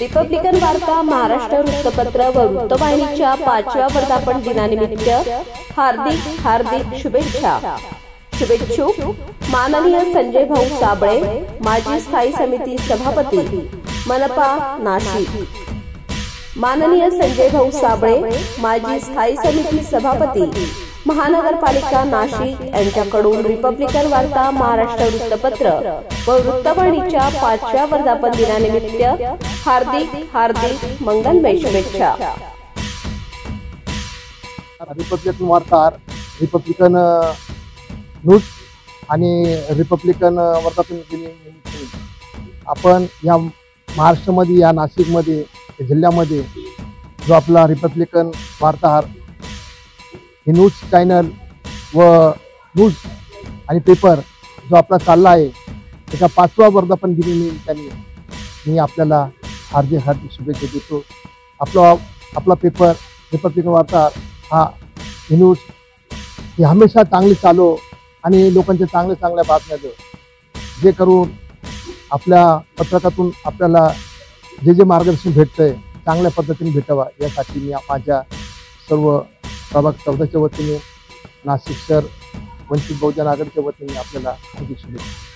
Republican वार्ता महाराष्ट्र वृत्तपत्र व वृत्तवाहिनीच्या 5व्या वर्धापन दिनानिमित्त हार्दिक शुभेच्छा। शुभेच्छुक माननीय संजय भाऊ साबळे, माजी स्थायी समिती सभापती मनपा नाशिक। माननीय संजय भाऊ साबळे, माजी स्थायी समिती सभापती महानगरपालिका नाशिक यांच्याकडून रिपब्लिकन वार्ता महाराष्ट्र वृत्तपत्र व वृत्तवाहिनीच्या 5व्या वर्धापन दिनानिमित्त हार्दिक मंगलमय शुभेच्छा। रिपब्लिकन वार्ता, रिपब्लिकन न्यूज आणि रिपब्लिकन वर्धापन दिनानिमित्त आपण या महाराष्ट्रामध्ये, या नाशिकमध्ये, जिल्ह्यामध्ये जो आपला रिपब्लिकन वार्ताहर हे न्यूज चॅनल व न्यूज आणि पेपर जो आपला चालला आहे, त्याच्या 5व्या वर्धापन दिनानिमित्ताने मी आपल्याला हार्दिक शुभेच्छा देतो। आपला पेपर रिपब्लिकन वार्ताहर हा न्यूज ही हमेशा चांगली चालू आणि लोकांच्या चांगल्या बातम्या देऊ, जे करून आपल्या पत्रकातून आपल्याला जे मार्गदर्शन भेटतंय चांगल्या पद्धतीने भेटावा, यासाठी मी माझ्या सर्व प्रभाग 14च्या वतीने, नाशिक शहर वंचित बहुजन आघाडीच्या वतीने आपल्याला हार्दिक शुभेच्छा।